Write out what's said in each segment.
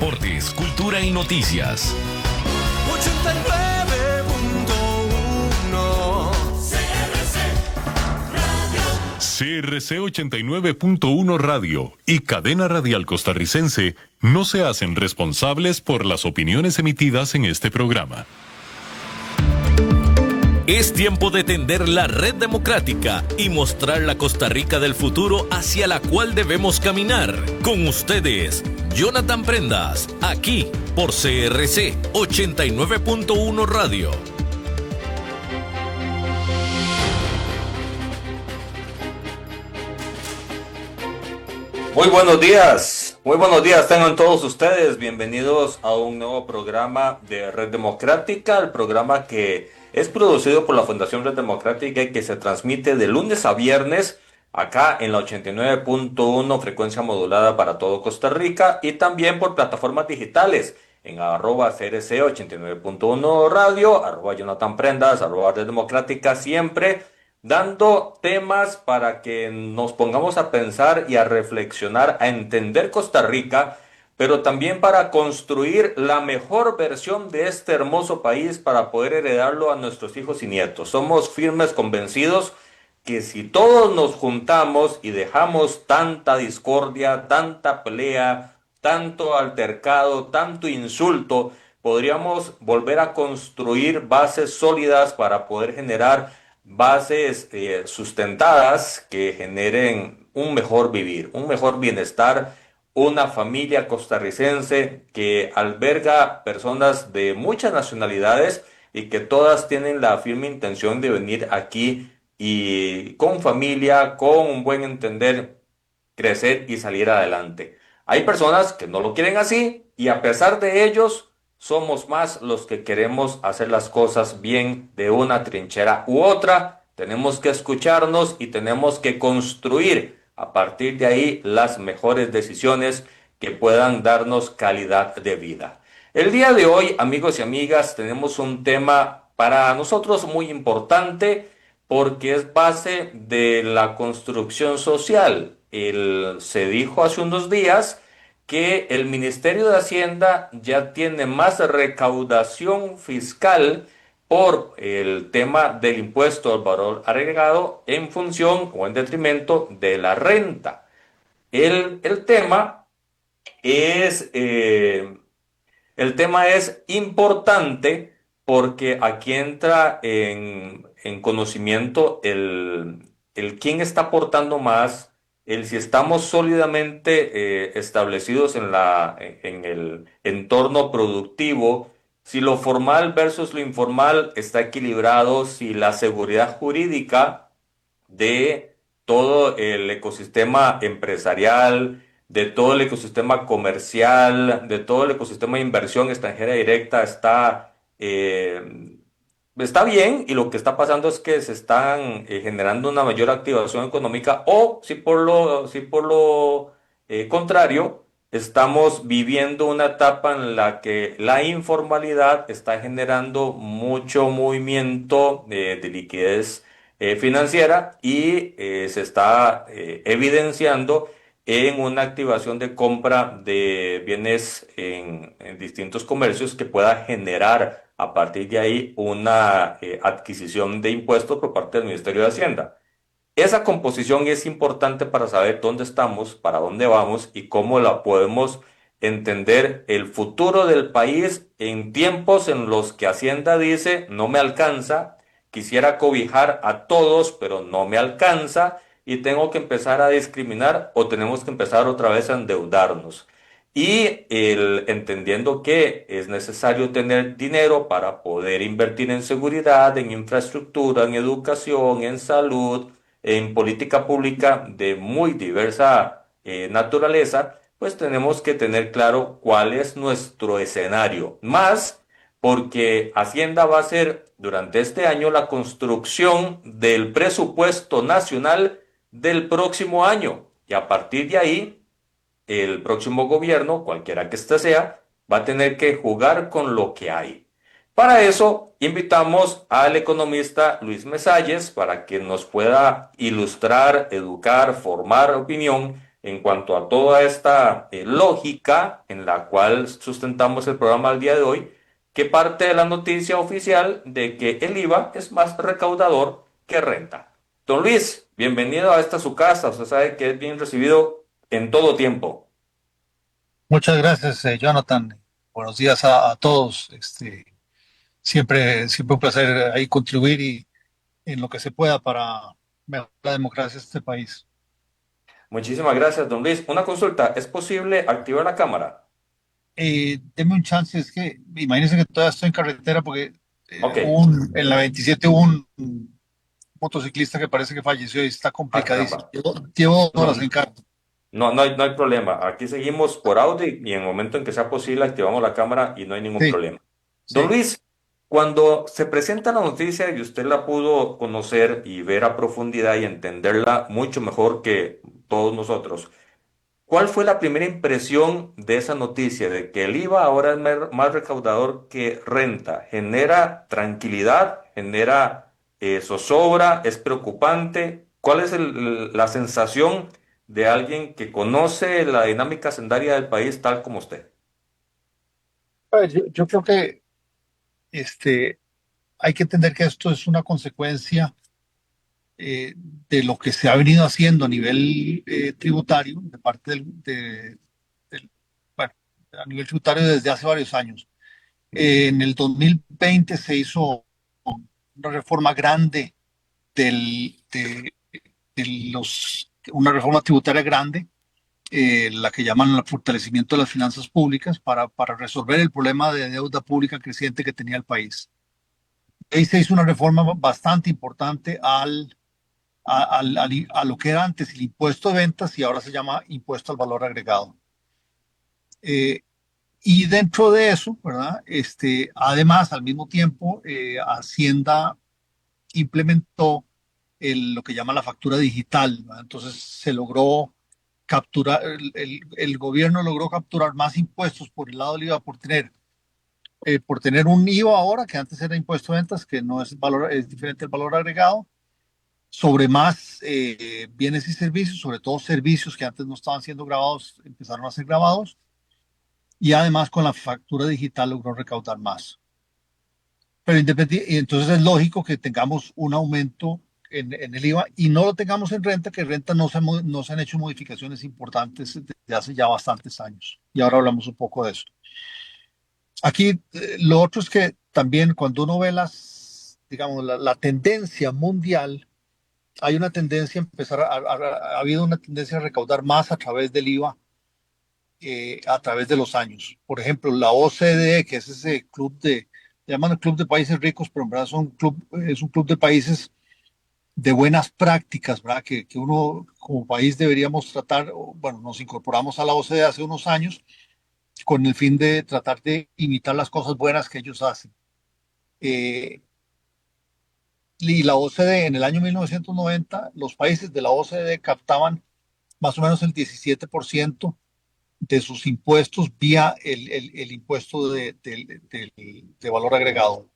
deportes, cultura y noticias. 89.1 CRC 89.1 Radio y Cadena Radial Costarricense no se hacen responsables por las opiniones emitidas en este programa. Es tiempo de tender la red democrática y mostrar la Costa Rica del futuro hacia la cual debemos caminar. Con ustedes, Jonathan Prendas, aquí por CRC 89.1 Radio. Muy buenos días tengan todos ustedes, bienvenidos a un nuevo programa de Red Democrática, el programa que es producido por la Fundación Red Democrática y que se transmite de lunes a viernes acá en la 89.1 frecuencia modulada para todo Costa Rica y también por plataformas digitales en @CRC 89.1 Radio, @Jonathan Prendas, @Red Democrática, siempre dando temas para que nos pongamos a pensar y a reflexionar, a entender Costa Rica, pero también para construir la mejor versión de este hermoso país para poder heredarlo a nuestros hijos y nietos. Somos firmes convencidos que si todos nos juntamos y dejamos tanta discordia, tanta pelea, tanto altercado, tanto insulto, podríamos volver a construir bases sólidas para poder generar bases sustentadas que generen un mejor vivir, un mejor bienestar, una familia costarricense que alberga personas de muchas nacionalidades y que todas tienen la firme intención de venir aquí y con familia, con un buen entender, crecer y salir adelante. Hay personas que no lo quieren así y a pesar de ellos, somos más los que queremos hacer las cosas bien de una trinchera u otra. Tenemos que escucharnos y tenemos que construir a partir de ahí las mejores decisiones que puedan darnos calidad de vida. El día de hoy, amigos y amigas, tenemos un tema para nosotros muy importante porque es base de la construcción social. Se dijo hace unos días que el Ministerio de Hacienda ya tiene más recaudación fiscal por el tema del impuesto al valor agregado en función o en detrimento de la renta. El tema es importante porque aquí entra en conocimiento el quién está aportando más, el si estamos sólidamente establecidos en el entorno productivo, si lo formal versus lo informal está equilibrado, si la seguridad jurídica de todo el ecosistema empresarial, de todo el ecosistema comercial, de todo el ecosistema de inversión extranjera directa está bien, y lo que está pasando es que se están generando una mayor activación económica, o si por lo contrario, estamos viviendo una etapa en la que la informalidad está generando mucho movimiento de liquidez financiera y se está evidenciando en una activación de compra de bienes en distintos comercios que pueda generar a partir de ahí una adquisición de impuestos por parte del Ministerio de Hacienda. Esa composición es importante para saber dónde estamos, para dónde vamos y cómo la podemos entender el futuro del país en tiempos en los que Hacienda dice no me alcanza, quisiera cobijar a todos, pero no me alcanza y tengo que empezar a discriminar o tenemos que empezar otra vez a endeudarnos. Y entendiendo que es necesario tener dinero para poder invertir en seguridad, en infraestructura, en educación, en salud, en política pública de muy diversa naturaleza, pues tenemos que tener claro cuál es nuestro escenario. Más porque Hacienda va a hacer durante este año la construcción del presupuesto nacional del próximo año. Y a partir de ahí, el próximo gobierno, cualquiera que éste sea, va a tener que jugar con lo que hay. Para eso, invitamos al economista Luis Mesalles para que nos pueda ilustrar, educar, formar opinión en cuanto a toda esta lógica en la cual sustentamos el programa al día de hoy, que parte de la noticia oficial de que el IVA es más recaudador que renta. Don Luis, bienvenido a esta su casa. Usted sabe que es bien recibido en todo tiempo. Muchas gracias, Jonathan. Buenos días a todos. Siempre un placer ahí contribuir y en lo que se pueda para mejorar la democracia de este país. Muchísimas gracias, don Luis. Una consulta, ¿es posible activar la cámara? Deme un chance, es que imagínense que todavía estoy en carretera porque Ok. en la 27 hubo un motociclista que parece que falleció y está Ah, complicadísimo. caramba. Llevo horas No, en carro. no hay problema. Aquí seguimos por audio y en el momento en que sea posible activamos la cámara y no hay ningún Sí, problema. Don sí. Luis, cuando se presenta la noticia y usted la pudo conocer y ver a profundidad y entenderla mucho mejor que todos nosotros, ¿cuál fue la primera impresión de esa noticia de que el IVA ahora es más recaudador que renta? ¿Genera tranquilidad? ¿Genera zozobra? ¿Es preocupante? ¿Cuál es la sensación de alguien que conoce la dinámica hacendaria del país tal como usted? A ver, yo creo que este, hay que entender que esto es una consecuencia de lo que se ha venido haciendo a nivel tributario, de parte del- bueno, a nivel tributario desde hace varios años. En el 2020 se hizo una reforma grande una reforma tributaria grande, la que llaman el fortalecimiento de las finanzas públicas para resolver el problema de deuda pública creciente que tenía el país. Ahí se hizo una reforma bastante importante a lo que era antes el impuesto de ventas y ahora se llama impuesto al valor agregado. Eh, y dentro de eso, ¿verdad? Además, al mismo tiempo, Hacienda implementó lo que llama la factura digital, ¿verdad? Entonces se logró capturar, el gobierno logró capturar más impuestos por el lado del IVA por tener un IVA ahora que antes era impuesto de ventas, que no es valor, es diferente al valor agregado sobre más bienes y servicios, sobre todo servicios que antes no estaban siendo grabados, empezaron a ser grabados, y además con la factura digital logró recaudar más. Pero y entonces es lógico que tengamos un aumento en el IVA y no lo tengamos en renta, que renta no se han hecho modificaciones importantes desde hace ya bastantes años. Y ahora hablamos un poco de eso. Aquí lo otro es que también cuando uno ve digamos, la tendencia mundial, hay una tendencia a ha habido una tendencia a recaudar más a través del IVA a través de los años. Por ejemplo, la OCDE, que es ese club llaman el Club de Países Ricos, pero en verdad es un club de países de buenas prácticas, ¿verdad? Que uno como país deberíamos tratar, bueno, nos incorporamos a la OCDE hace unos años con el fin de tratar de imitar las cosas buenas que ellos hacen. Eh, y la OCDE en el año 1990, los países de la OCDE captaban más o menos el 17% de sus impuestos vía el impuesto de valor agregado.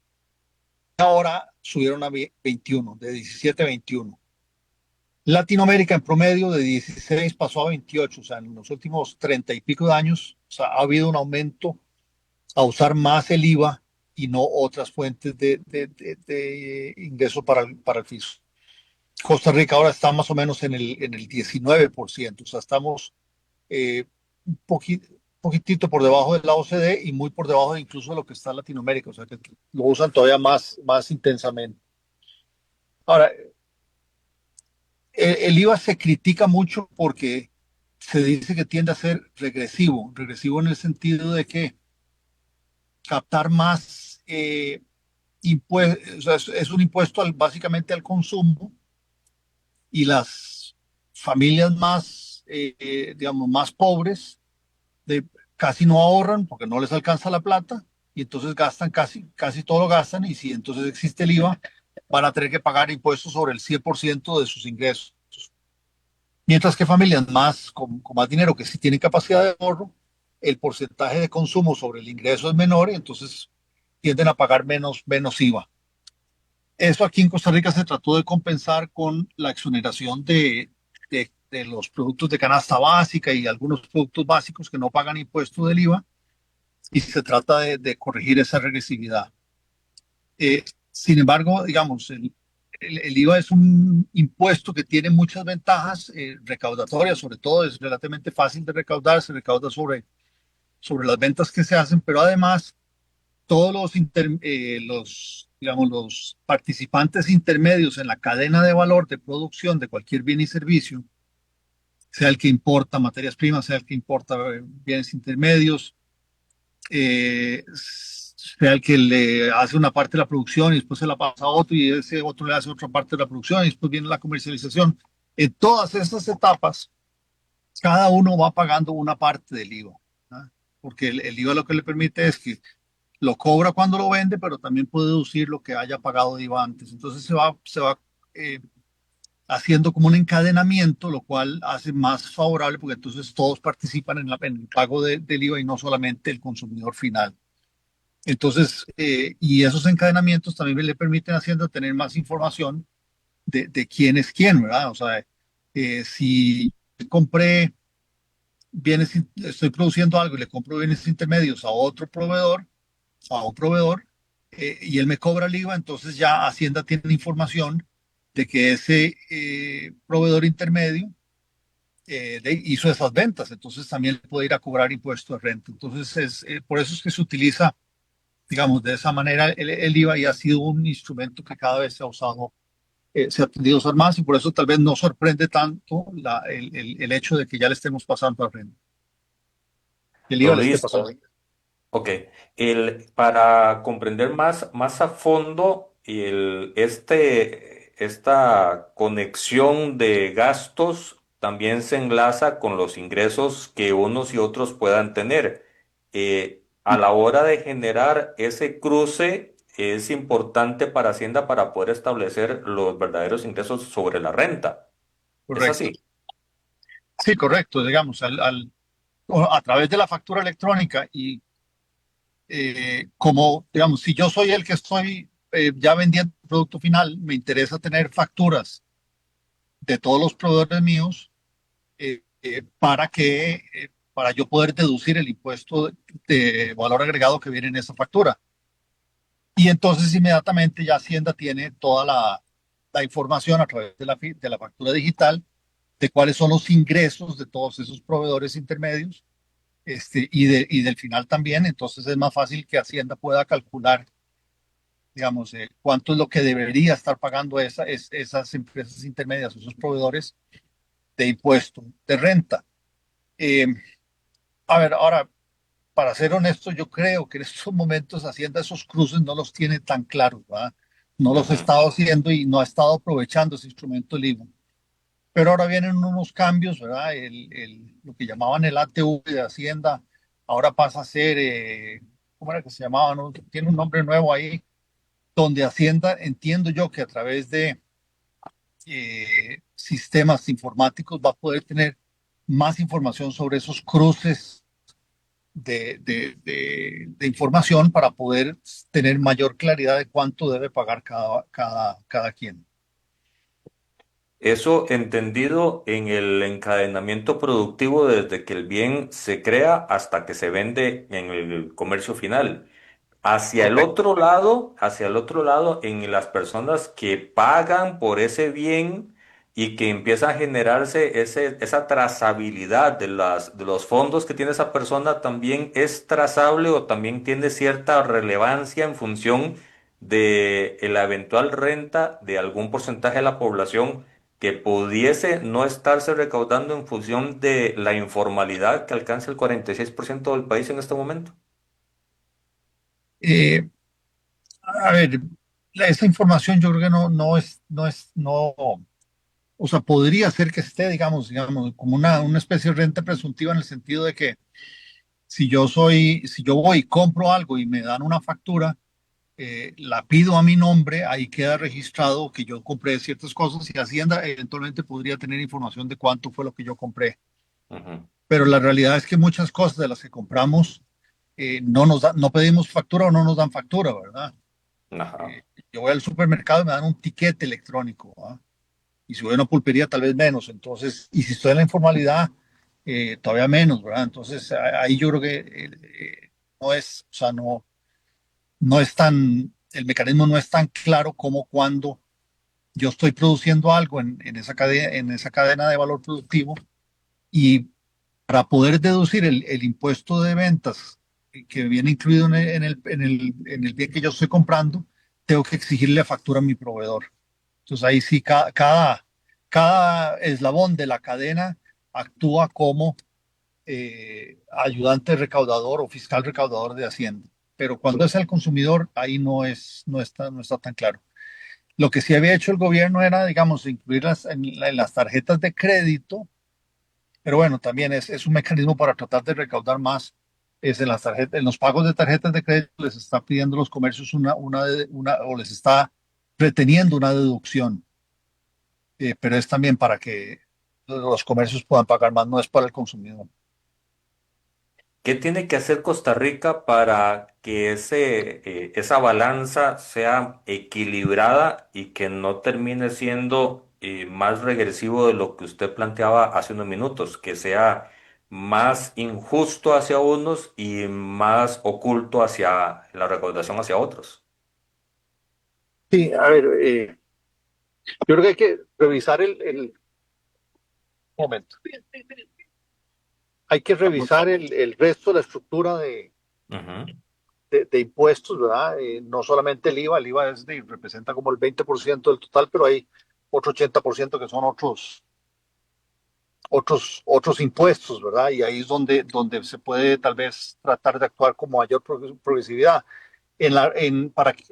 Ahora subieron a 21, de 17 a 21. Latinoamérica en promedio de 16 pasó a 28, o sea, en los últimos 30 y pico de años, o sea, ha habido un aumento a usar más el IVA y no otras fuentes de ingreso para el fisco. Costa Rica ahora está más o menos en el 19%, o sea, estamos un poquitito por debajo de la OCDE y muy por debajo incluso de lo que está en Latinoamérica, o sea, que lo usan todavía más intensamente. Ahora, el IVA se critica mucho porque se dice que tiende a ser regresivo en el sentido de que captar más impuestos, o sea, es un impuesto básicamente al consumo y las familias digamos, más pobres casi no ahorran porque no les alcanza la plata y entonces gastan casi todo lo gastan y si entonces existe el IVA van a tener que pagar impuestos sobre el 100% de sus ingresos. Mientras que familias con más dinero que sí tienen capacidad de ahorro, el porcentaje de consumo sobre el ingreso es menor y entonces tienden a pagar menos IVA. Eso aquí en Costa Rica se trató de compensar con la exoneración de de los productos de canasta básica y algunos productos básicos que no pagan impuesto del IVA, y se trata de corregir esa regresividad. Sin embargo, digamos, el IVA es un impuesto que tiene muchas ventajas recaudatorias, sobre todo es relativamente fácil de recaudar, se recauda sobre las ventas que se hacen, pero además todos digamos, los participantes intermedios en la cadena de valor de producción de cualquier bien y servicio, sea el que importa materias primas, sea el que importa bienes intermedios, sea el que le hace una parte de la producción y después se la pasa a otro y ese otro le hace otra parte de la producción y después viene la comercialización. En todas estas etapas, cada uno va pagando una parte del IVA, ¿no? Porque el IVA lo que le permite es que lo cobra cuando lo vende, pero también puede deducir lo que haya pagado de IVA antes. Entonces se va haciendo como un encadenamiento, lo cual hace más favorable porque entonces todos participan en el pago del IVA y no solamente el consumidor final. Entonces, y esos encadenamientos también le permiten a Hacienda tener más información de quién es quién, ¿verdad? O sea, si compré bienes, estoy produciendo algo y le compro bienes intermedios a otro proveedor, a un proveedor, y él me cobra el IVA, entonces ya Hacienda tiene información de que ese proveedor intermedio hizo esas ventas, entonces también puede ir a cobrar impuesto de renta. Entonces, por eso es que se utiliza, digamos, de esa manera el IVA y ha sido un instrumento que cada vez se ha usado, se ha tendido a usar más y por eso tal vez no sorprende tanto el hecho de que ya le estemos pasando a renta. El IVA Don le esté Luis, pasando. ok, para comprender más a fondo esta conexión de gastos también se enlaza con los ingresos que unos y otros puedan tener. A la hora de generar ese cruce es importante para Hacienda para poder establecer los verdaderos ingresos sobre la renta. ¿Es Correcto. así? Sí, correcto. Digamos, a través de la factura electrónica y como, digamos, si yo soy el que estoy ya vendiendo el producto final, me interesa tener facturas de todos los proveedores míos para yo poder deducir el impuesto de valor agregado que viene en esa factura. Y entonces inmediatamente ya Hacienda tiene toda la información a través de la factura digital de cuáles son los ingresos de todos esos proveedores intermedios y del final también. Entonces es más fácil que Hacienda pueda calcular, digamos, cuánto es lo que debería estar pagando esas empresas intermedias, esos proveedores de impuesto de renta. Eh, a ver, ahora, para ser honesto, yo creo que en estos momentos Hacienda esos cruces no los tiene tan claros, ¿verdad? No los ha Ujú. estado haciendo y no ha estado aprovechando ese instrumento libre. Pero ahora vienen unos cambios, ¿verdad? Lo que llamaban el ATV de Hacienda, ahora pasa a ser, ¿cómo era que se llamaba? ¿No? Tiene un nombre nuevo ahí, donde Hacienda, entiendo yo que a través de sistemas informáticos va a poder tener más información sobre esos cruces de información para poder tener mayor claridad de cuánto debe pagar cada quien. Eso entendido en el encadenamiento productivo desde que el bien se crea hasta que se vende en el comercio final. Correcto. Hacia el otro lado, en las personas que pagan por ese bien y que empieza a generarse esa trazabilidad de los fondos que tiene esa persona, también es trazable o también tiene cierta relevancia en función de la eventual renta de algún porcentaje de la población que pudiese no estarse recaudando en función de la informalidad que alcanza el 46% del país en este momento. Eh, a ver, esa información yo creo que no, o sea, podría ser que esté, digamos, como una especie de renta presuntiva en el sentido de que si yo voy y compro algo y me dan una factura, la pido a mi nombre, ahí queda registrado que yo compré ciertas cosas y Hacienda eventualmente podría tener información de cuánto fue lo que yo compré. Ujú. Pero la realidad es que muchas cosas de las que compramos no pedimos factura o no nos dan factura, ¿verdad? Ajá. Yo voy al supermercado y me dan un tiquete electrónico, ¿verdad? Y si voy a una pulpería, tal vez menos. Entonces, y si estoy en la informalidad, todavía menos, ¿verdad? Entonces, ahí yo creo que no es, o sea, no es tan, el mecanismo no es tan claro como cuando yo estoy produciendo algo en esa cadena de valor productivo y para poder deducir el impuesto de ventas que viene incluido en el bien que yo estoy comprando, tengo que exigirle factura a mi proveedor. Entonces ahí sí, cada eslabón de la cadena actúa como ayudante recaudador o fiscal recaudador de Hacienda. Pero cuando es el consumidor, ahí no está tan claro. Lo que sí había hecho el gobierno era, digamos, incluirlas en las tarjetas de crédito, pero bueno, también es un mecanismo para tratar de recaudar más. Es en las tarjetas, en los pagos de tarjetas de crédito les está pidiendo a los comercios o les está reteniendo una deducción, pero es también para que los comercios puedan pagar más, no es para el consumidor. ¿Qué tiene que hacer Costa Rica para que esa balanza sea equilibrada y que no termine siendo más regresivo de lo que usted planteaba hace unos minutos, que sea más injusto hacia unos y más oculto hacia la recaudación hacia otros? Sí, a ver, yo creo que hay que revisar momento. Hay que revisar el resto de la estructura Ujú. de impuestos, ¿verdad? No solamente el IVA representa como el 20% del total, pero hay otro 80% que son otros impuestos, ¿verdad? Y ahí es donde se puede tal vez tratar de actuar con mayor progresividad.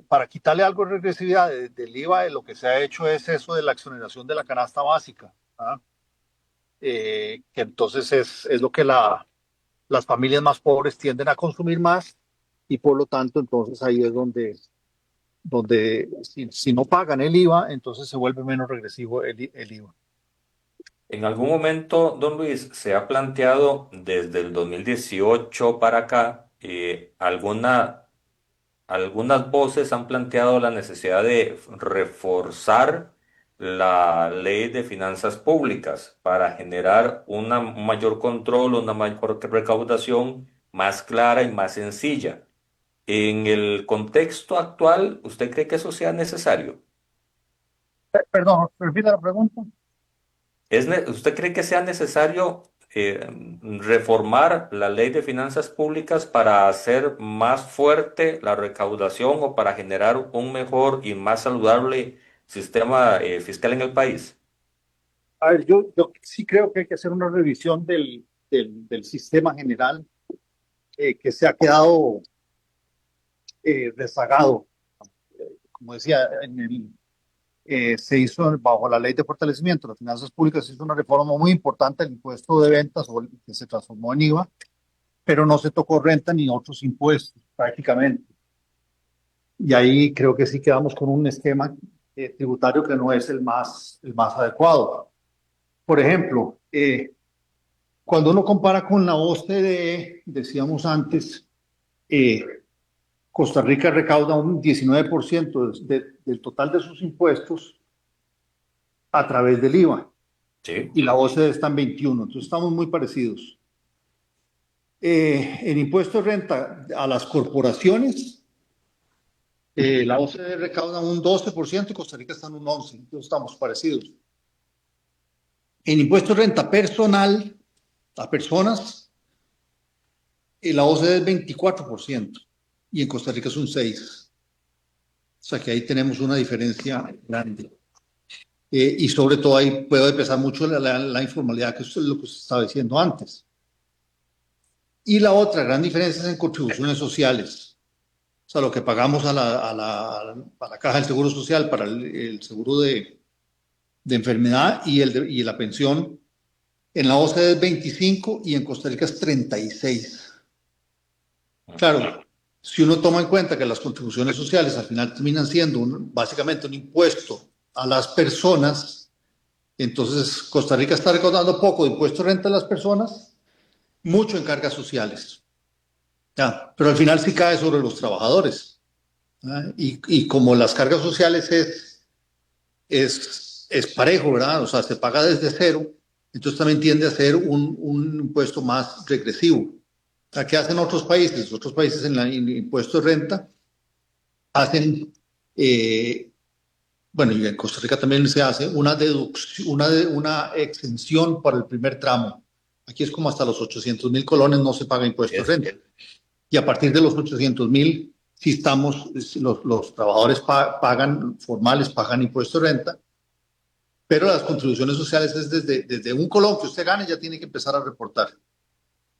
Para quitarle algo de regresividad del IVA, lo que se ha hecho es eso de la exoneración de la canasta básica, ¿verdad? Que entonces es lo que las familias más pobres tienden a consumir más y por lo tanto entonces ahí es donde si no pagan el IVA, entonces se vuelve menos regresivo el IVA. En algún momento, don Luis, se ha planteado desde el 2018 para acá, algunas voces han planteado la necesidad de reforzar la ley de finanzas públicas para generar un mayor control, una mayor recaudación más clara y más sencilla. En el contexto actual, ¿usted cree que eso sea necesario? Perdón, repita la pregunta. ¿Usted cree que sea necesario reformar la ley de finanzas públicas para hacer más fuerte la recaudación o para generar un mejor y más saludable sistema fiscal en el país? A ver, yo sí creo que hay que hacer una revisión del sistema general que se ha quedado rezagado. Como decía, se hizo bajo la ley de fortalecimiento de las finanzas públicas, se hizo una reforma muy importante del impuesto de ventas que se transformó en IVA, pero no se tocó renta ni otros impuestos prácticamente. Y ahí creo que sí quedamos con un esquema tributario que no es el más adecuado. Por ejemplo, cuando uno compara con la OCDE, decíamos antes, eh, Costa Rica recauda un 19% del total de sus impuestos a través del IVA Sí. y la OCDE está en 21%, entonces estamos muy parecidos. En impuesto de renta a las corporaciones, la OCDE recauda un 12% y Costa Rica está en un 11%, entonces estamos parecidos. En impuesto de renta personal a personas, la OCDE es 24% y en Costa Rica es un 6%. O sea que ahí tenemos una diferencia grande. Y sobre todo ahí puede pesar mucho la informalidad, que es lo que usted estaba diciendo antes. Y la otra gran diferencia es en contribuciones sociales. O sea, lo que pagamos a la Caja del Seguro Social para el seguro de enfermedad y la pensión. En la OCDE es 25 y en Costa Rica es 36. Claro, si uno toma en cuenta que las contribuciones sociales al final terminan siendo básicamente un impuesto a las personas, entonces Costa Rica está recaudando poco de impuesto de renta a las personas, mucho en cargas sociales. Ya, pero al final sí cae sobre los trabajadores. Y como las cargas sociales es parejo, ¿verdad? O sea, se paga desde cero, entonces también tiende a ser un impuesto más regresivo. O sea, ¿qué hacen otros países? Otros países en el impuesto de renta hacen, bueno, y en Costa Rica también se hace una deducción, una exención para el primer tramo. Aquí es como hasta los 800,000 colones no se paga impuesto de renta. Y a partir de los 800,000, si estamos, los trabajadores pagan, formales pagan impuesto de renta, pero las contribuciones sociales es desde un colón que usted gane, ya tiene que empezar a reportar,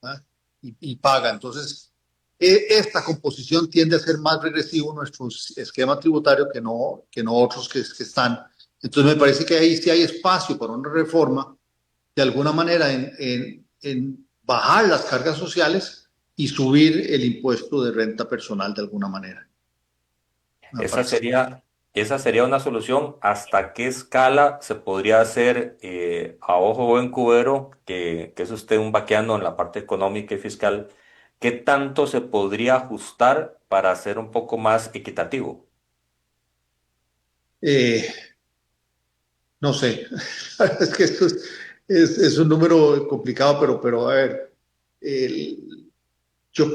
¿ah? Y paga. Entonces, esta composición tiende a ser más regresivo nuestro esquema tributario que no otros que están. Entonces, me parece que ahí sí hay espacio para una reforma, de alguna manera, en bajar las cargas sociales y subir el impuesto de renta personal de alguna manera. Esa sería una solución. ¿Hasta qué escala se podría hacer a ojo buen cubero, que es usted un vaqueano en la parte económica y fiscal? ¿Qué tanto se podría ajustar para ser un poco más equitativo? No sé, es que esto es un número complicado, pero a ver, el- yo,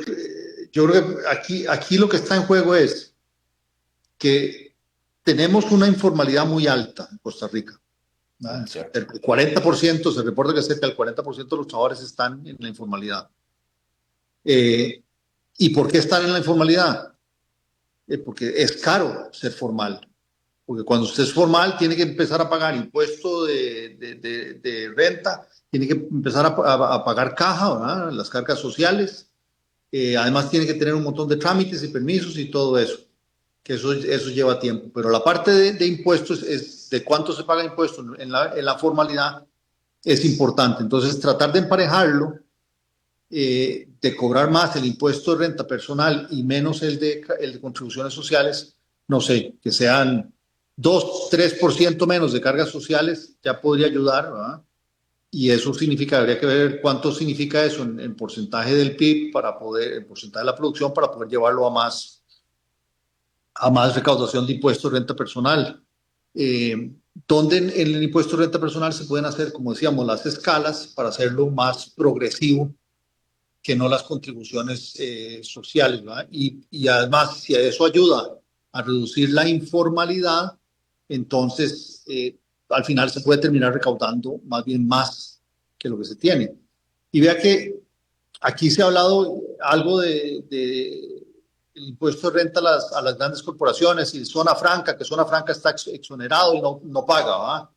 yo creo que aquí lo que está en juego es que tenemos una informalidad muy alta en Costa Rica, ¿verdad? Cierto. El 40%, se reporta que cerca del 40% de los trabajadores están en la informalidad. ¿Y por qué están en la informalidad? Porque es caro ser formal. Porque cuando usted es formal, tiene que empezar a pagar impuesto de renta, tiene que empezar a pagar caja, ¿verdad? Las cargas sociales. Además, tiene que tener un montón de trámites y permisos y todo eso, que eso lleva tiempo. Pero la parte de impuestos, es de cuánto se paga impuestos en la formalidad, es importante. Entonces, tratar de emparejarlo, de cobrar más el impuesto de renta personal y menos el de contribuciones sociales, no sé, que sean 2-3% menos de cargas sociales, ya podría ayudar, ¿verdad? Y eso significa, habría que ver cuánto significa eso en porcentaje del PIB en porcentaje de la producción, para poder llevarlo a más recaudación de impuestos de renta personal. Donde en el impuesto de renta personal se pueden hacer, como decíamos, las escalas para hacerlo más progresivo que no las contribuciones sociales, ¿verdad? Y además, si eso ayuda a reducir la informalidad, entonces al final se puede terminar recaudando más bien más que lo que se tiene. Y vea que aquí se ha hablado algo de el impuesto de renta a las grandes corporaciones y zona franca, que zona franca está exonerado y no paga,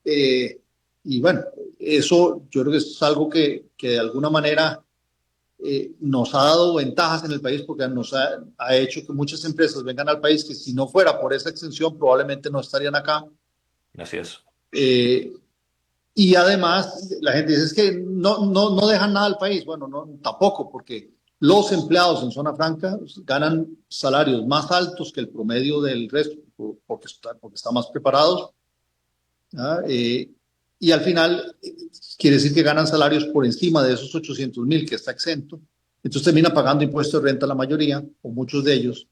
¿verdad? Y bueno, eso yo creo que es algo que de alguna manera nos ha dado ventajas en el país, porque nos ha hecho que muchas empresas vengan al país que, si no fuera por esa exención, probablemente no estarían acá. Así es. Y además la gente dice, es que no dejan nada al país. Bueno, no, tampoco, porque los empleados en zona franca ganan salarios más altos que el promedio del resto, porque están más preparados, ¿ah? Y al final quiere decir que ganan salarios por encima de esos 800,000 que está exento. Entonces termina pagando impuestos de renta la mayoría, o muchos de ellos.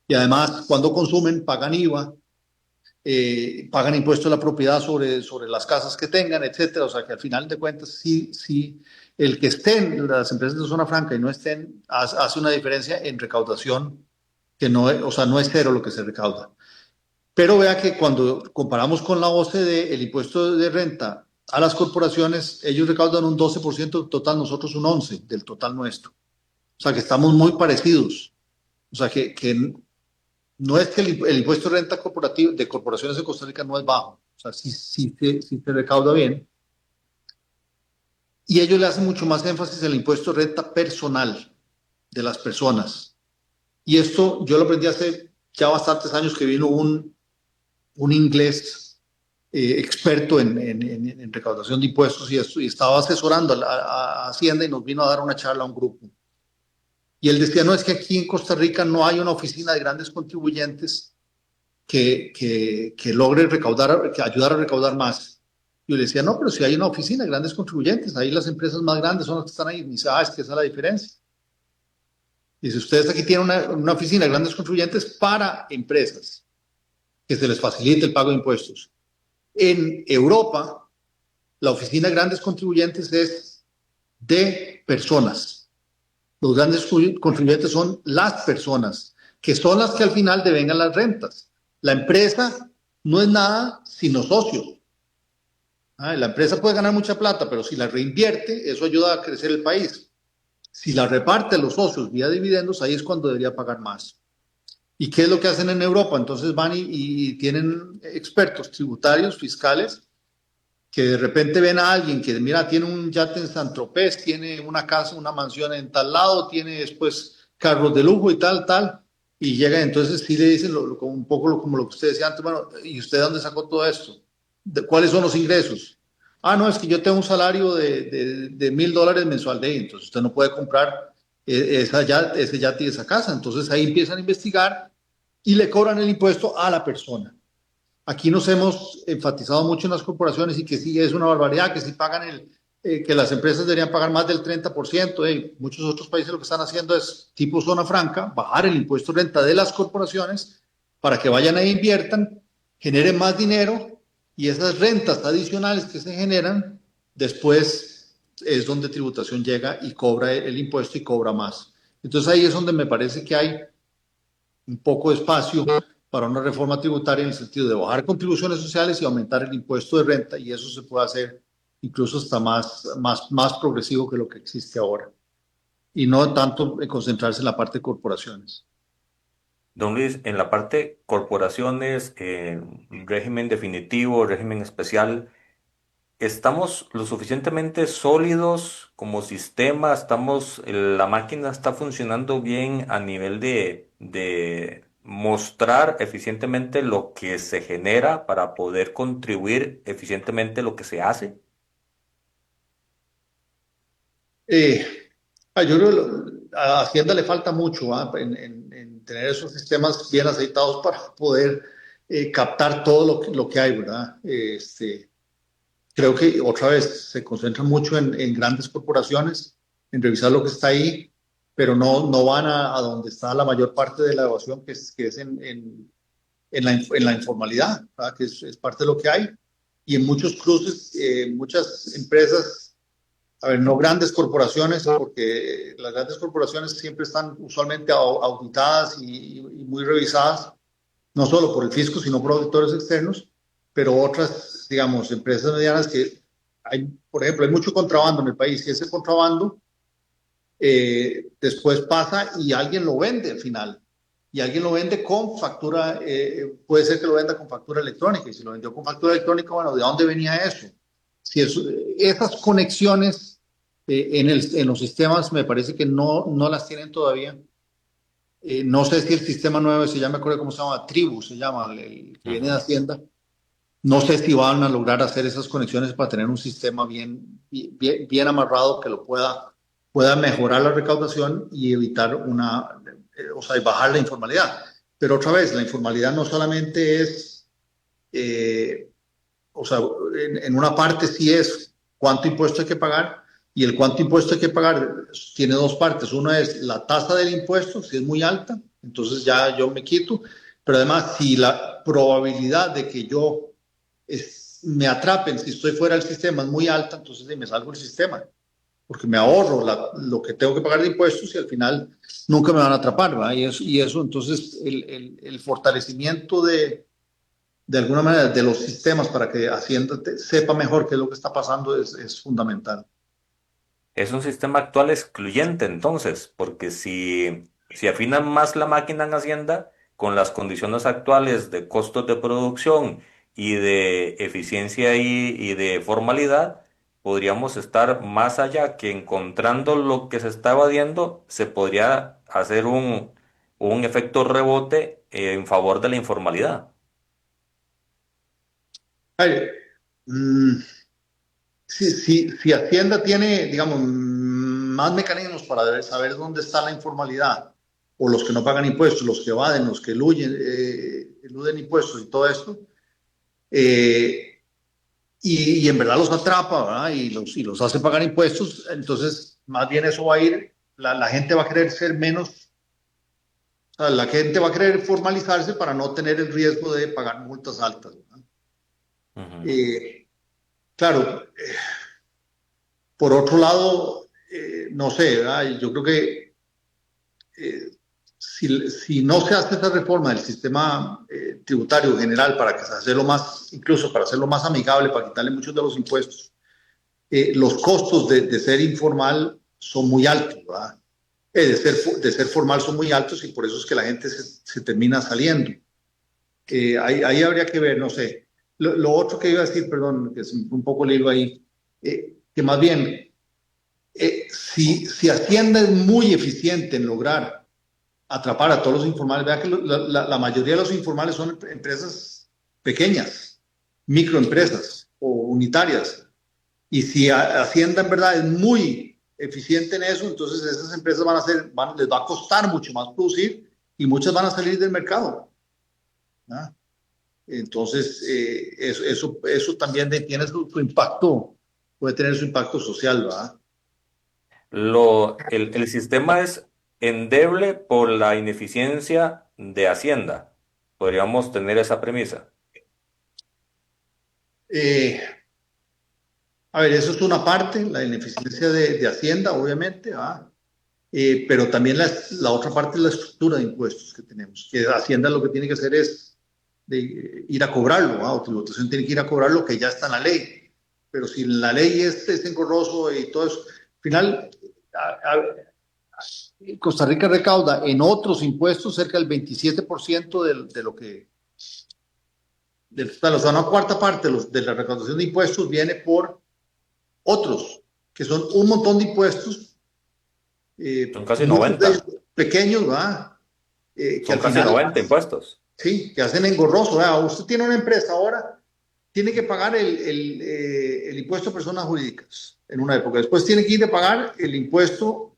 Y además, cuando consumen, pagan IVA, pagan impuesto a la propiedad sobre las casas que tengan, etcétera. O sea que al final de cuentas, si el que estén las empresas de zona franca y no estén, hace una diferencia en recaudación, que no es, o sea, no es cero lo que se recauda. Pero vea que cuando comparamos con la OCDE, el impuesto de renta a las corporaciones, ellos recaudan un 12% del total, nosotros un 11% del total nuestro. O sea que estamos muy parecidos. O sea que no es que el impuesto de renta de corporaciones en Costa Rica no es bajo. O sea, sí se recauda bien. Y ellos le hacen mucho más énfasis en el impuesto de renta personal de las personas. Y esto yo lo aprendí hace ya bastantes años, que vino un inglés experto en recaudación de impuestos y esto, y estaba asesorando a Hacienda, y nos vino a dar una charla a un grupo. Y él decía, no, es que aquí en Costa Rica no hay una oficina de grandes contribuyentes que logre ayudar a recaudar más. Yo le decía, no, pero si hay una oficina de grandes contribuyentes, ahí las empresas más grandes son las que están ahí. Y me dice, es que esa es la diferencia. Dice, ustedes aquí tienen una oficina de grandes contribuyentes para empresas, que se les facilite el pago de impuestos. En Europa, la oficina de grandes contribuyentes es de personas. Los grandes contribuyentes son las personas, que son las que al final devengan las rentas. La empresa no es nada sino socio. La empresa puede ganar mucha plata, pero si la reinvierte, eso ayuda a crecer el país. Si la reparte a los socios vía dividendos, ahí es cuando debería pagar más. ¿Y qué es lo que hacen en Europa? Entonces van y tienen expertos tributarios, fiscales, que de repente ven a alguien que, mira, tiene un yate en Saint-Tropez, tiene una casa, una mansión en tal lado, tiene después carros de lujo y tal, y llegan, entonces sí le dicen un poco como lo que usted decía antes, bueno, ¿y usted de dónde sacó todo esto? ¿Cuáles son los ingresos? Ah, no, es que yo tengo un salario de $1,000 mensual de ahí, entonces usted no puede comprar ese yate y esa casa. Entonces ahí empiezan a investigar y le cobran el impuesto a la persona. Aquí nos hemos enfatizado mucho en las corporaciones y que sí es una barbaridad, que sí pagan que las empresas deberían pagar más del 30%. Muchos otros países lo que están haciendo es, tipo zona franca, bajar el impuesto de renta de las corporaciones para que vayan e inviertan, generen más dinero y esas rentas adicionales que se generan, después es donde tributación llega y cobra el impuesto y cobra más. Entonces ahí es donde me parece que hay un poco de espacio para una reforma tributaria en el sentido de bajar contribuciones sociales y aumentar el impuesto de renta, y eso se puede hacer incluso hasta más progresivo que lo que existe ahora, y no tanto concentrarse en la parte de corporaciones. Don Luis, en la parte corporaciones, régimen definitivo, régimen especial, ¿estamos lo suficientemente sólidos como sistema? La máquina está funcionando bien a nivel de mostrar eficientemente lo que se genera para poder contribuir eficientemente lo que se hace? Yo creo que a Hacienda le falta mucho en tener esos sistemas bien aceitados para poder captar todo lo que hay, ¿verdad? Creo que otra vez se concentra mucho en grandes corporaciones, en revisar lo que está ahí, pero no van a donde está la mayor parte de la evasión, que es en la informalidad, ¿verdad? Que es parte de lo que hay. Y en muchos cruces, muchas empresas, a ver, no grandes corporaciones, porque las grandes corporaciones siempre están usualmente auditadas y muy revisadas, no solo por el fisco, sino por auditores externos, pero otras, digamos, empresas medianas que hay, por ejemplo, hay mucho contrabando en el país y ese contrabando después pasa y alguien lo vende al final. Y alguien lo vende con factura, puede ser que lo venda con factura electrónica, y si lo vendió con factura electrónica, bueno, ¿de dónde venía eso? Si esas conexiones en los sistemas me parece que no las tienen todavía. No sé si el sistema nuevo se llama, ¿cómo se llama? Tribu, se llama, el que viene de Hacienda. No sé si van a lograr hacer esas conexiones para tener un sistema bien amarrado que lo pueda mejorar la recaudación y evitar y bajar la informalidad. Pero otra vez, la informalidad no solamente es, en una parte sí es cuánto impuesto hay que pagar, y el cuánto impuesto hay que pagar tiene dos partes. Una es la tasa del impuesto, si es muy alta, entonces ya yo me quito, pero además si la probabilidad de que me atrapen si estoy fuera del sistema es muy alta, entonces me salgo del sistema, porque me ahorro lo que tengo que pagar de impuestos y al final nunca me van a atrapar, ¿verdad? Y eso entonces el fortalecimiento de alguna manera de los sistemas para que Hacienda sepa mejor qué es lo que está pasando es fundamental. Es un sistema actual excluyente, entonces, porque si afinan más la máquina en Hacienda, con las condiciones actuales de costos de producción y de eficiencia y de formalidad, podríamos estar más allá que encontrando lo que se está evadiendo, se podría hacer un efecto rebote en favor de la informalidad. Ay, si Hacienda tiene, digamos, más mecanismos para saber dónde está la informalidad, o los que no pagan impuestos, los que evaden, los que eluden impuestos y todo esto, y en verdad los atrapa, ¿verdad? Y los hace pagar impuestos, entonces más bien eso va a ir, la gente va a querer ser menos, o sea, la gente va a querer formalizarse para no tener el riesgo de pagar multas altas, ¿verdad? Ujú. Claro, por otro lado, no sé, ¿verdad? Yo creo que si no se hace esta reforma del sistema tributario general para que se hacerlo más, incluso para hacerlo más amigable, para quitarle muchos de los impuestos, los costos de ser informal son muy altos, ¿verdad? De ser formal son muy altos y por eso es que la gente se termina saliendo. Ahí habría que ver, no sé. Lo otro que iba a decir, perdón, que es un poco lío ahí, que más bien, si Hacienda es muy eficiente en lograr atrapar a todos los informales, vea que la mayoría de los informales son empresas pequeñas, microempresas o unitarias. Y si Hacienda en verdad es muy eficiente en eso, entonces esas empresas les va a costar mucho más producir y muchas van a salir del mercado, ¿ah? Entonces, eso también tiene su impacto, puede tener su impacto social, ¿verdad? El sistema es endeble por la ineficiencia de Hacienda. Podríamos tener esa premisa. Eh, a ver, eso es una parte, la ineficiencia de Hacienda, obviamente, ¿verdad? Pero también la otra parte es la estructura de impuestos que tenemos, que Hacienda lo que tiene que hacer es ir a cobrarlo, ¿verdad? O tributación tiene que ir a cobrar lo que ya está en la ley. Pero si la ley es engorroso y todo eso, al final, Costa Rica recauda en otros impuestos cerca del 27% de lo que, o sea, una cuarta parte de la recaudación de impuestos viene por otros, que son un montón de impuestos, Son casi muchos de ellos 90. pequeños, ¿verdad? Que Son al casi final, 90 impuestos. sí, que hacen engorroso, ¿verdad? Usted tiene una empresa ahora, tiene que pagar el impuesto a personas jurídicas en una época, después tiene que ir a pagar el impuesto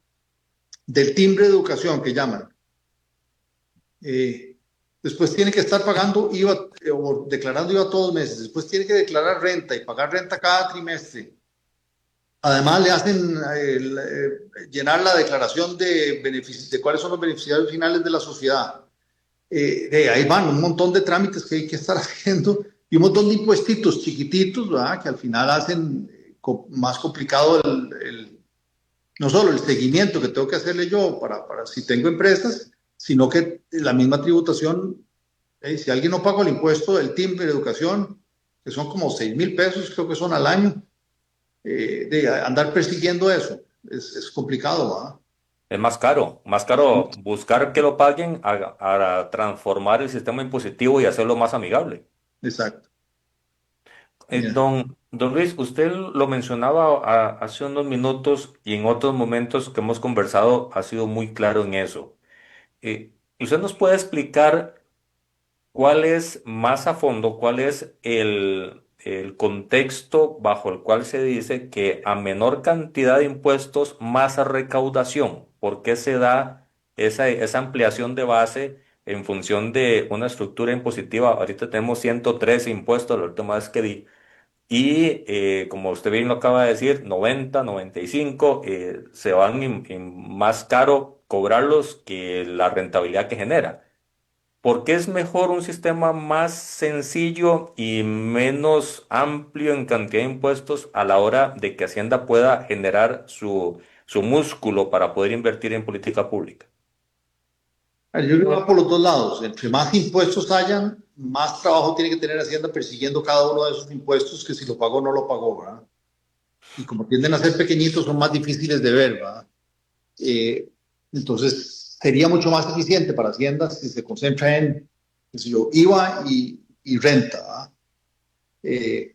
del timbre de educación que llaman. Después tiene que estar pagando IVA o declarando IVA todos los meses. Después tiene que declarar renta y pagar renta cada trimestre. Además le hacen llenar la declaración de cuáles son los beneficiarios finales de la sociedad. Ahí van un montón de trámites que hay que estar haciendo y un montón de impuestitos chiquititos, ¿verdad? Que al final hacen más complicado no solo el seguimiento que tengo que hacerle yo para si tengo empresas, sino que la misma tributación, si alguien no paga el impuesto del timbre de educación, que son como 6,000 pesos, creo que son al año, de andar persiguiendo eso, es complicado, ¿verdad? Es más caro buscar que lo paguen a transformar el sistema impositivo y hacerlo más amigable. Exacto. Yeah. Don Luis, usted lo mencionaba hace unos minutos y en otros momentos que hemos conversado ha sido muy claro en eso. ¿Usted nos puede explicar cuál es más a fondo, cuál es el contexto bajo el cual se dice que a menor cantidad de impuestos, más recaudación? ¿Por qué se da esa ampliación de base en función de una estructura impositiva? Ahorita tenemos 113 impuestos, la última vez que di. Y como usted bien lo acaba de decir, 90, 95, se van en más caro cobrarlos que la rentabilidad que genera. ¿Por qué es mejor un sistema más sencillo y menos amplio en cantidad de impuestos a la hora de que Hacienda pueda generar su músculo para poder invertir en política pública? Yo creo que va por los dos lados. Entre más impuestos hayan, más trabajo tiene que tener Hacienda persiguiendo cada uno de esos impuestos que si lo pagó o no lo pagó, ¿verdad? Y como tienden a ser pequeñitos, son más difíciles de ver, ¿verdad? Entonces, sería mucho más eficiente para Hacienda si se concentra en, qué sé yo, IVA y renta, ¿verdad?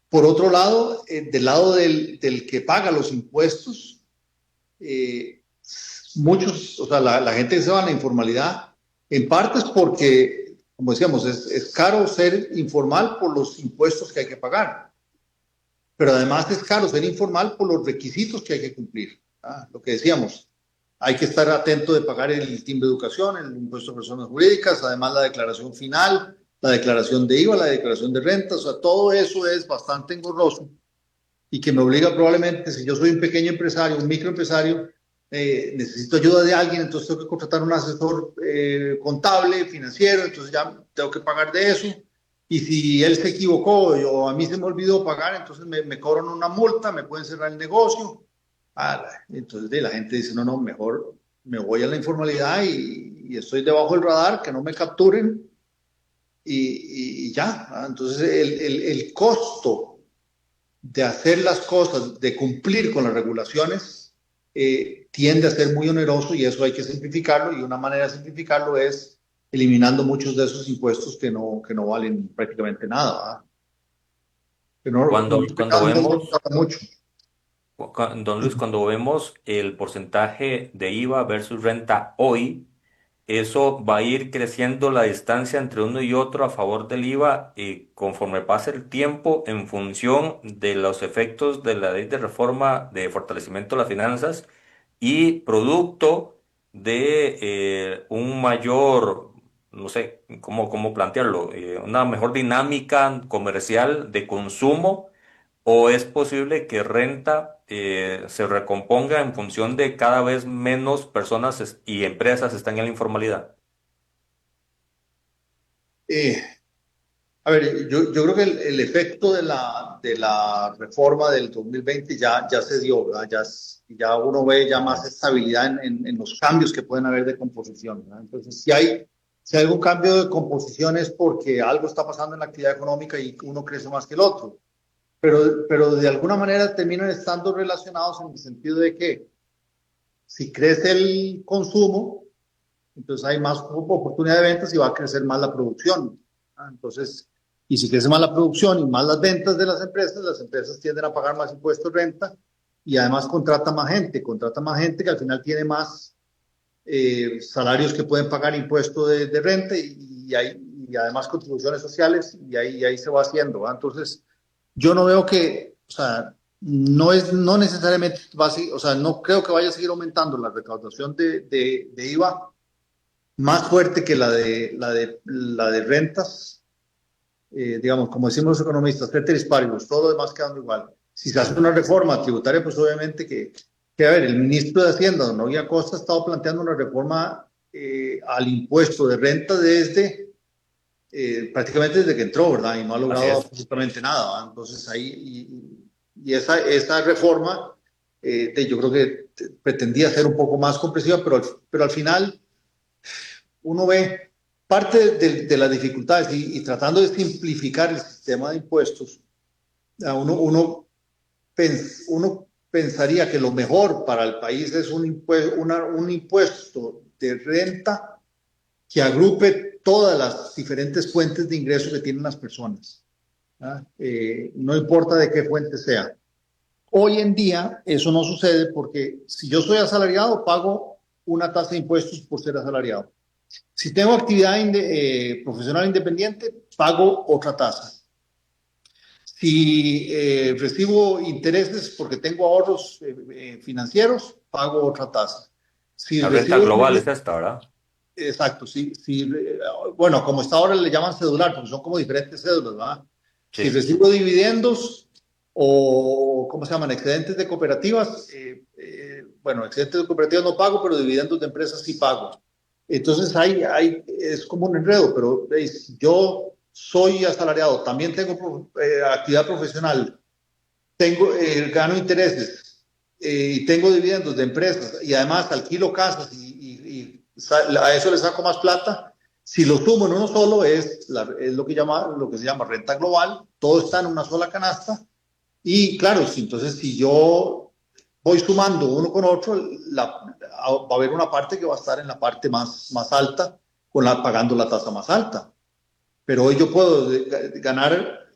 Por otro lado, del lado del que paga los impuestos, muchos, o sea, la gente que se va a la informalidad, en parte es porque, como decíamos, es caro ser informal por los impuestos que hay que pagar, pero además es caro ser informal por los requisitos que hay que cumplir. Lo que decíamos, hay que estar atento de pagar el timbre de educación, el impuesto a personas jurídicas, además la declaración final, la declaración de IVA, la declaración de renta, o sea, todo eso es bastante engorroso y que me obliga probablemente, si yo soy un pequeño empresario, un microempresario, necesito ayuda de alguien, entonces tengo que contratar un asesor contable, financiero, entonces ya tengo que pagar de eso Y si él se equivocó o a mí se me olvidó pagar, entonces me cobran una multa, me pueden cerrar el negocio. Entonces la gente dice, no, mejor me voy a la informalidad y estoy debajo del radar, que no me capturen y ya. Entonces el costo de hacer las cosas, de cumplir con las regulaciones, tiende a ser muy oneroso y eso hay que simplificarlo, y una manera de simplificarlo es eliminando muchos de esos impuestos que no valen prácticamente nada, ¿verdad? Que no, Cuando vemos, mucho. don Luis, cuando vemos el porcentaje de IVA versus renta hoy, eso va a ir creciendo la distancia entre uno y otro a favor del IVA y conforme pase el tiempo en función de los efectos de la ley de reforma de fortalecimiento de las finanzas y producto de un mayor, no sé cómo plantearlo, una mejor dinámica comercial de consumo, o es posible que renta se recomponga en función de cada vez menos personas y empresas están en la informalidad. Eh, a ver, yo creo que el efecto de la reforma del 2020 ya se dio, ¿verdad? Ya uno ve ya más estabilidad en los cambios que pueden haber de composición, ¿verdad? Entonces, si hay algún cambio de composición es porque algo está pasando en la actividad económica y uno crece más que el otro. Pero de alguna manera terminan estando relacionados en el sentido de que si crece el consumo, entonces hay más oportunidad de ventas y va a crecer más la producción. Entonces, y si crece más la producción y más las ventas de las empresas tienden a pagar más impuestos de renta y además contrata más gente que al final tiene más salarios que pueden pagar impuestos de renta y además contribuciones sociales y ahí se va haciendo, ¿va? Entonces, yo no veo que, o sea, no necesariamente va a seguir, o sea, no creo que vaya a seguir aumentando la recaudación de IVA más fuerte que la de rentas, digamos, como decimos los economistas, ceteris paribus, todo lo demás quedando igual. Si se hace una reforma tributaria, pues obviamente que a ver, el ministro de Hacienda, don Nogui Acosta, ha estado planteando una reforma al impuesto de renta prácticamente desde que entró, ¿verdad? Y no ha logrado absolutamente nada, ¿verdad? Entonces ahí, y esa reforma, yo creo que pretendía ser un poco más compresiva, pero al final uno ve parte de las dificultades y tratando de simplificar el sistema de impuestos, uno pensaría que lo mejor para el país es un impuesto de renta que agrupe todas las diferentes fuentes de ingreso que tienen las personas, no importa de qué fuente sea. Hoy en día eso no sucede porque si yo soy asalariado pago una tasa de impuestos por ser asalariado. Si tengo actividad profesional independiente, pago otra tasa. Si recibo intereses porque tengo ahorros financieros, pago otra tasa. La renta global es esta, ¿verdad? Exacto. Bueno, como está ahora le llaman cedular, porque son como diferentes cédulas, ¿verdad? Sí. Si recibo dividendos o, ¿cómo se llaman? Excedentes de cooperativas. Bueno, excedentes de cooperativas no pago, pero dividendos de empresas sí pago. Entonces es como un enredo, pero yo soy asalariado, también tengo actividad profesional, gano intereses y tengo dividendos de empresas y además alquilo casas y a eso le saco más plata. Si lo sumo en uno solo es lo que se llama renta global, todo está en una sola canasta y claro, entonces si yo voy sumando uno con otro, va a haber una parte que va a estar en la parte más alta, pagando la tasa más alta. Pero hoy yo puedo ganar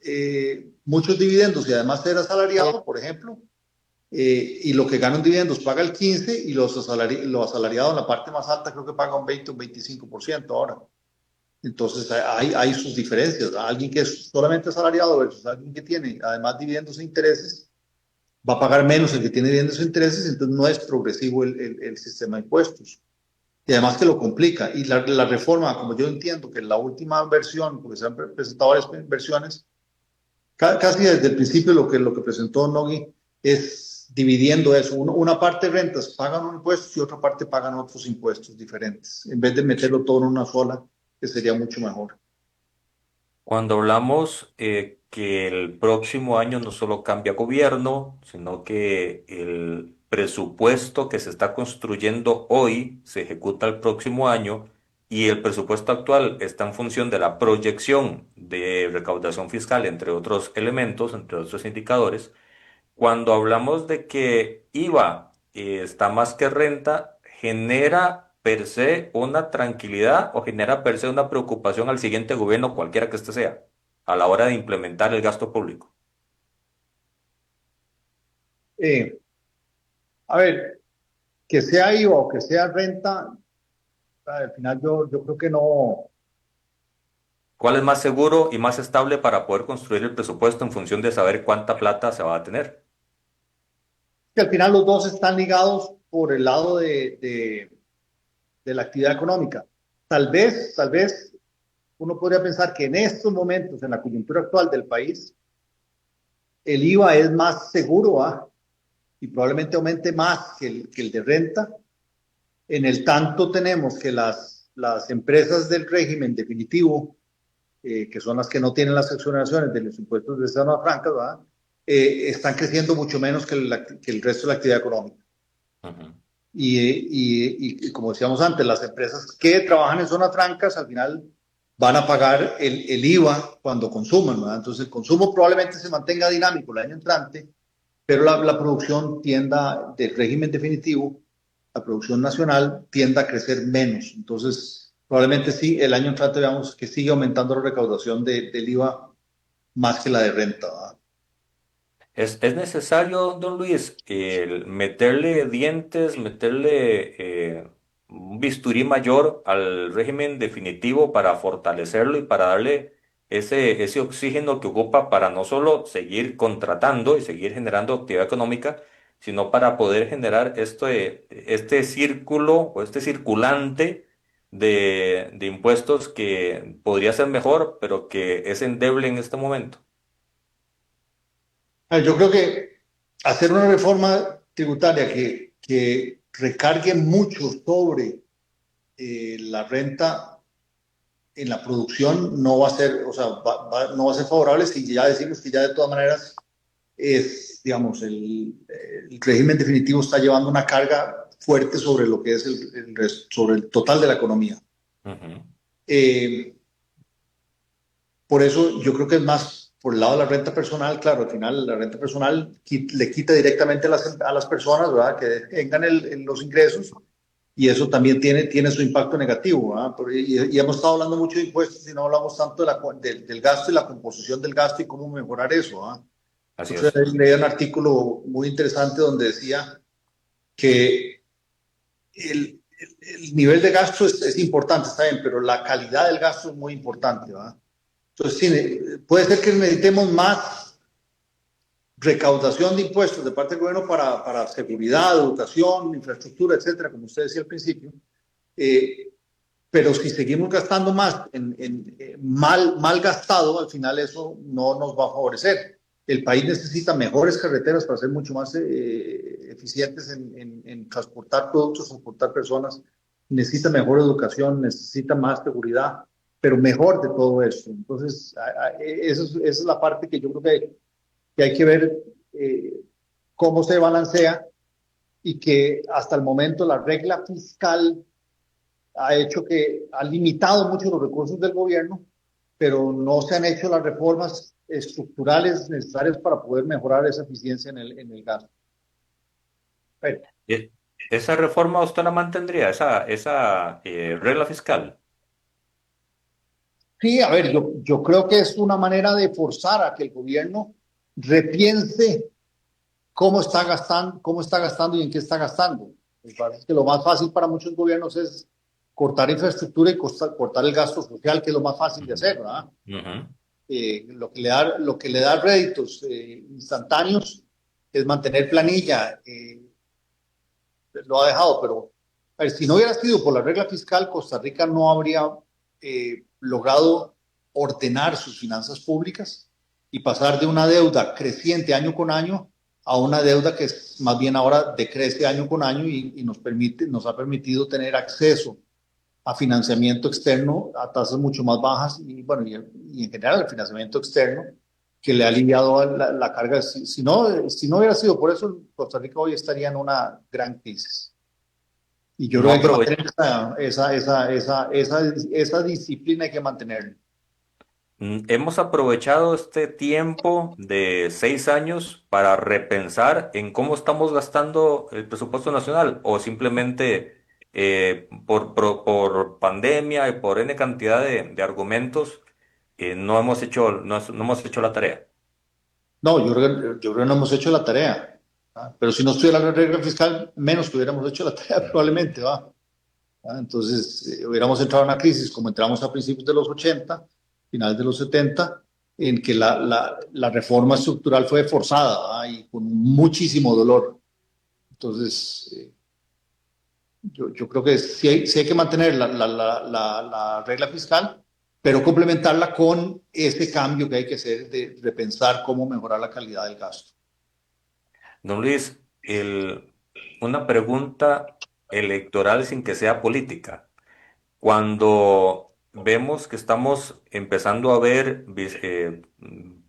muchos dividendos y además ser asalariado, por ejemplo, y lo que gano en dividendos paga el 15% y lo asalariado en la parte más alta creo que paga un 20 o un 25% ahora. Entonces hay sus diferencias, ¿verdad? Alguien que es solamente asalariado versus alguien que tiene además dividendos e intereses, va a pagar menos el que tiene dividendos e intereses, entonces no es progresivo el sistema de impuestos. Y además que lo complica. Y la reforma, como yo entiendo que la última versión, porque se han presentado varias versiones, casi desde el principio lo que presentó Nogui es dividiendo eso. Una parte de rentas pagan un impuesto y otra parte pagan otros impuestos diferentes, en vez de meterlo todo en una sola, que sería mucho mejor. Cuando hablamos que el próximo año no solo cambia gobierno, sino que el presupuesto que se está construyendo hoy se ejecuta el próximo año y el presupuesto actual está en función de la proyección de recaudación fiscal, entre otros elementos, entre otros indicadores. Cuando hablamos de que IVA está más que renta, ¿genera per se una tranquilidad o genera per se una preocupación al siguiente gobierno, cualquiera que este sea, a la hora de implementar el gasto público? Eh, a ver, que sea IVA o que sea renta, al final yo creo que no. ¿Cuál es más seguro y más estable para poder construir el presupuesto en función de saber cuánta plata se va a tener? Que al final los dos están ligados por el lado de la actividad económica. Tal vez uno podría pensar que en estos momentos, en la coyuntura actual del país, el IVA es más seguro, ¿ah? Y probablemente aumente más que el de renta. En el tanto tenemos que las empresas del régimen definitivo, que son las que no tienen las exoneraciones de los impuestos de zonas francas, ¿verdad? Están creciendo mucho menos que el resto de la actividad económica. Ujú. Y como decíamos antes, las empresas que trabajan en zonas francas al final van a pagar el IVA cuando consuman, ¿verdad? Entonces el consumo probablemente se mantenga dinámico el año entrante, pero la producción tienda del régimen definitivo, la producción nacional tiende a crecer menos. Entonces probablemente sí, el año entrante veamos que sigue aumentando la recaudación del IVA más que la de renta, ¿verdad? Es necesario, don Luis, el meterle dientes, meterle un bisturí mayor al régimen definitivo para fortalecerlo y para darle ese oxígeno que ocupa para no solo seguir contratando y seguir generando actividad económica, sino para poder generar este círculo o este circulante de impuestos que podría ser mejor, pero que es endeble en este momento. Yo creo que hacer una reforma tributaria que recargue mucho sobre la renta en la producción no va a ser, o sea, no va a ser favorable si ya decimos que ya de todas maneras es, digamos, el régimen definitivo está llevando una carga fuerte sobre lo que es sobre el total de la economía. Ujú. Por eso yo creo que es más por el lado de la renta personal. Claro, al final la renta personal le quita directamente a las personas, ¿verdad?, que tengan los ingresos, y eso también tiene su impacto negativo, ¿verdad? Y hemos estado hablando mucho de impuestos y no hablamos tanto del gasto y la composición del gasto y cómo mejorar eso, ¿verdad? Así es. Entonces leí un artículo muy interesante donde decía que el nivel de gasto es importante, está bien, pero la calidad del gasto es muy importante, ¿verdad? Entonces, sí, puede ser que necesitemos más recaudación de impuestos de parte del gobierno para seguridad, educación, infraestructura, etcétera, como usted decía al principio. Pero si seguimos gastando más mal gastado, al final eso no nos va a favorecer. El país necesita mejores carreteras para ser mucho más eficientes en transportar productos, transportar personas. Necesita mejor educación, necesita más seguridad, pero mejor de todo esto. Entonces, esa es la parte que yo creo que hay que ver cómo se balancea, y que hasta el momento la regla fiscal ha limitado mucho los recursos del gobierno, pero no se han hecho las reformas estructurales necesarias para poder mejorar esa eficiencia en el gasto. Pero, ¿Y esa reforma usted la mantendría, esa regla fiscal? sí, a ver, yo creo que es una manera de forzar a que el gobierno repiense cómo está gastando y en qué está gastando. Me parece que lo más fácil para muchos gobiernos es cortar infraestructura y cortar el gasto social, que es lo más fácil de hacer, ¿verdad? Ujú. Lo que le da réditos instantáneos es mantener planilla. Lo ha dejado, pero a ver, si no hubiera sido por la regla fiscal, Costa Rica no habría logrado ordenar sus finanzas públicas y pasar de una deuda creciente año con año a una deuda que más bien ahora decrece año con año, y nos ha permitido tener acceso a financiamiento externo a tasas mucho más bajas y, bueno, y en general el financiamiento externo que le ha aliviado la carga. Si no hubiera sido por eso, Costa Rica hoy estaría en una gran crisis. Y yo creo que hay que mantener esa disciplina, hay que mantenerla. Hemos aprovechado este tiempo de 6 años para repensar en cómo estamos gastando el presupuesto nacional o simplemente por pandemia y por N cantidad de argumentos no hemos hecho la tarea. No, yo creo que no hemos hecho la tarea. Pero si no estuviera la regla fiscal, menos que hubiéramos hecho la tarea probablemente, ¿va? Entonces, hubiéramos entrado en una crisis como entramos a principios de los 80, finales de los 70, en que la reforma estructural fue forzada, ¿va? Y con muchísimo dolor. Entonces, yo creo que sí hay que mantener la regla fiscal, pero complementarla con ese cambio que hay que hacer de repensar cómo mejorar la calidad del gasto. Don Luis, una pregunta electoral sin que sea política. Cuando vemos que estamos empezando a ver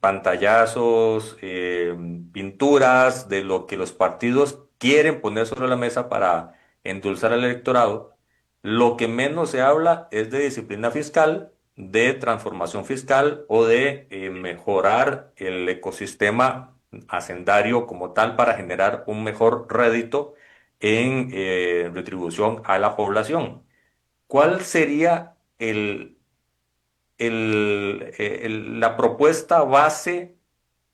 pantallazos, pinturas de lo que los partidos quieren poner sobre la mesa para endulzar al electorado, lo que menos se habla es de disciplina fiscal, de transformación fiscal o de mejorar el ecosistema hacendario como tal para generar un mejor rédito en retribución a la población. ¿Cuál sería la propuesta base,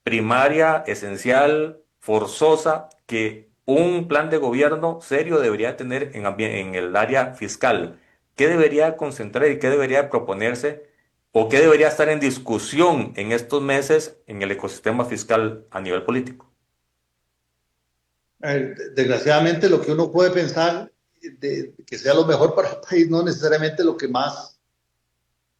primaria, esencial, forzosa, que un plan de gobierno serio debería tener en el área fiscal? ¿Qué debería concentrar y qué debería proponerse o qué debería estar en discusión en estos meses en el ecosistema fiscal a nivel político? Desgraciadamente, lo que uno puede pensar que sea lo mejor para el país no necesariamente lo que más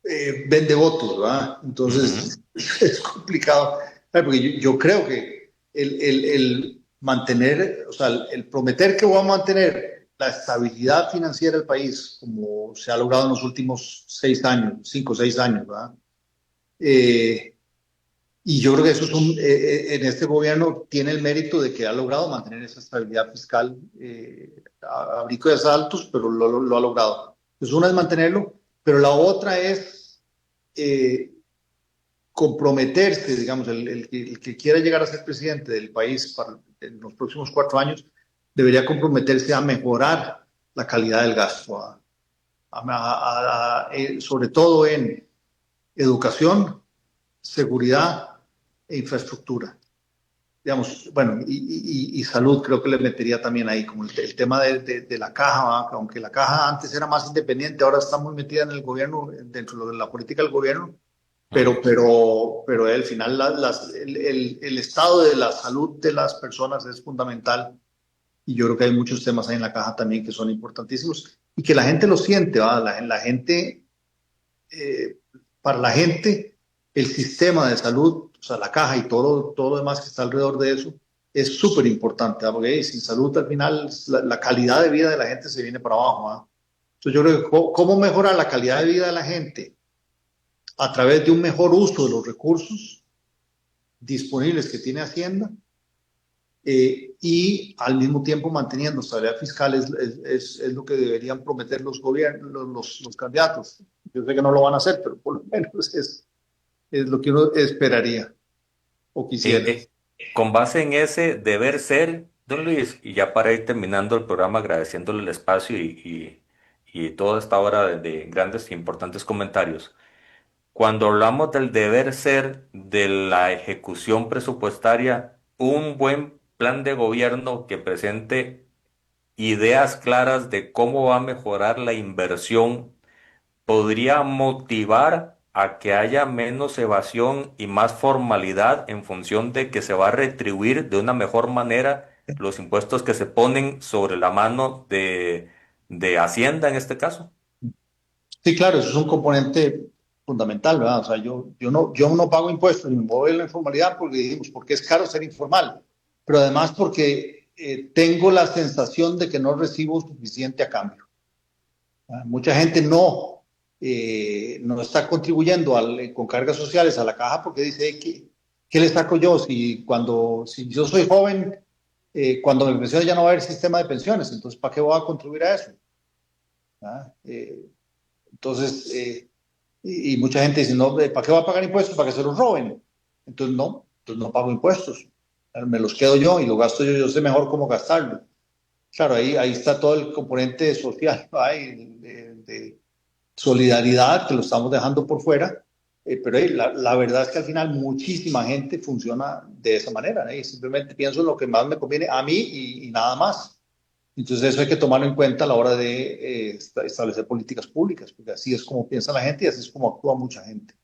vende votos, ¿verdad? Entonces, es complicado. Porque yo creo que el mantener, o sea, el prometer que va a mantener la estabilidad financiera del país, como se ha logrado en los últimos 5 o 6 años, ¿verdad? Y yo creo que eso en este gobierno tiene el mérito de que ha logrado mantener esa estabilidad fiscal a brincos de altos, pero lo ha logrado. Entonces, una es mantenerlo, pero la otra es comprometerse, digamos, el que quiera llegar a ser presidente del país en los próximos 4 años, debería comprometerse a mejorar la calidad del gasto, sobre todo en educación, seguridad e infraestructura. Digamos, bueno, y salud creo que le metería también ahí, como el tema de la caja, ¿va? Aunque la caja antes era más independiente, ahora está muy metida en el gobierno, dentro de la política del gobierno, pero al final el estado de la salud de las personas es fundamental, y yo creo que hay muchos temas ahí en la caja también que son importantísimos, y que la gente lo siente, ¿va? La gente, para la gente, el sistema de salud, o sea, la caja y todo lo demás que está alrededor de eso, es súper importante, porque sin salud al final la calidad de vida de la gente se viene para abajo, ¿va? Entonces yo creo que cómo mejorar la calidad de vida de la gente a través de un mejor uso de los recursos disponibles que tiene Hacienda y al mismo tiempo manteniendo estabilidad fiscal es lo que deberían prometer los gobiernos, los candidatos. Yo sé que no lo van a hacer, pero por lo menos es lo que uno esperaría o quisiera. Con base en ese deber ser, don Luis, y ya para ir terminando el programa agradeciéndole el espacio y toda esta hora de grandes e importantes comentarios, cuando hablamos del deber ser de la ejecución presupuestaria, un buen plan de gobierno que presente ideas claras de cómo va a mejorar la inversión podría motivar a que haya menos evasión y más formalidad en función de que se va a retribuir de una mejor manera los impuestos que se ponen sobre la mano de Hacienda en este caso. Sí, claro, eso es un componente fundamental, ¿verdad? O sea, yo no pago impuestos ni me muevo en la informalidad porque es caro ser informal, pero además porque tengo la sensación de que no recibo suficiente a cambio. Mucha gente no está contribuyendo con cargas sociales a la caja porque dice, ¿qué le saco yo? Si yo soy joven, cuando me pensione ya no va a haber sistema de pensiones, entonces ¿para qué voy a contribuir a eso? Entonces, y mucha gente dice, no, ¿para qué voy a pagar impuestos? ¿Para que se los roben? Entonces no pago impuestos, me los quedo yo y lo gasto yo sé mejor cómo gastarlo. Claro, ahí está todo el componente social, ¿no? de solidaridad que lo estamos dejando por fuera, pero la verdad es que al final muchísima gente funciona de esa manera, ¿no? Y simplemente pienso en lo que más me conviene a mí y nada más. Entonces eso hay que tomarlo en cuenta a la hora de establecer políticas públicas, porque así es como piensa la gente y así es como actúa mucha gente.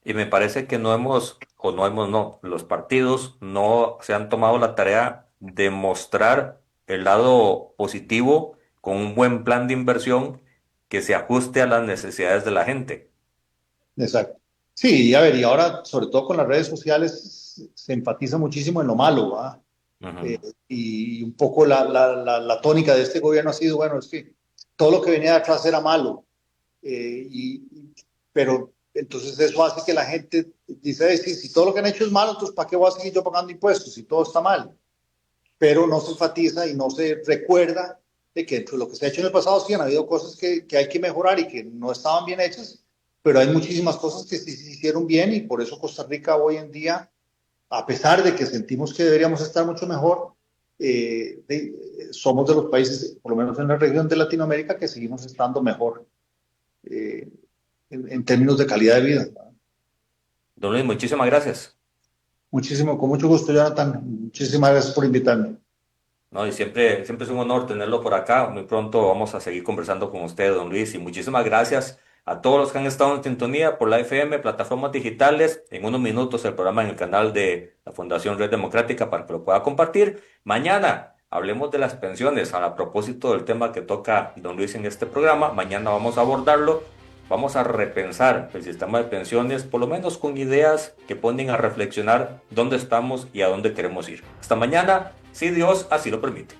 Y me parece que los partidos no se han tomado la tarea de mostrar el lado positivo con un buen plan de inversión que se ajuste a las necesidades de la gente. Exacto. Sí, y a ver, y ahora, sobre todo con las redes sociales, se enfatiza muchísimo en lo malo, ¿va? Y un poco la tónica de este gobierno ha sido, bueno, es que todo lo que venía de atrás era malo, pero entonces eso hace que la gente dice, si todo lo que han hecho es malo, entonces ¿para qué voy a seguir yo pagando impuestos si todo está mal? Pero no se enfatiza y no se recuerda de que entre lo que se ha hecho en el pasado sí han habido cosas que hay que mejorar y que no estaban bien hechas, pero hay muchísimas cosas que sí se hicieron bien y por eso Costa Rica hoy en día, a pesar de que sentimos que deberíamos estar mucho mejor, somos de los países, por lo menos en la región de Latinoamérica, que seguimos estando mejor en términos de calidad de vida. Don Luis, muchísimas gracias. Con mucho gusto, Jonathan. Muchísimas gracias por invitarme. No, y siempre es un honor tenerlo por acá. Muy pronto vamos a seguir conversando con usted, don Luis, y muchísimas gracias a todos los que han estado en sintonía por la FM, plataformas digitales. En unos minutos el programa en el canal de la Fundación Red Democrática para que lo pueda compartir. Mañana hablemos de las pensiones. A propósito del tema que toca don Luis en este programa, mañana vamos a abordarlo. Vamos a repensar el sistema de pensiones, por lo menos con ideas que ponen a reflexionar dónde estamos y a dónde queremos ir. Hasta mañana, si Dios así lo permite.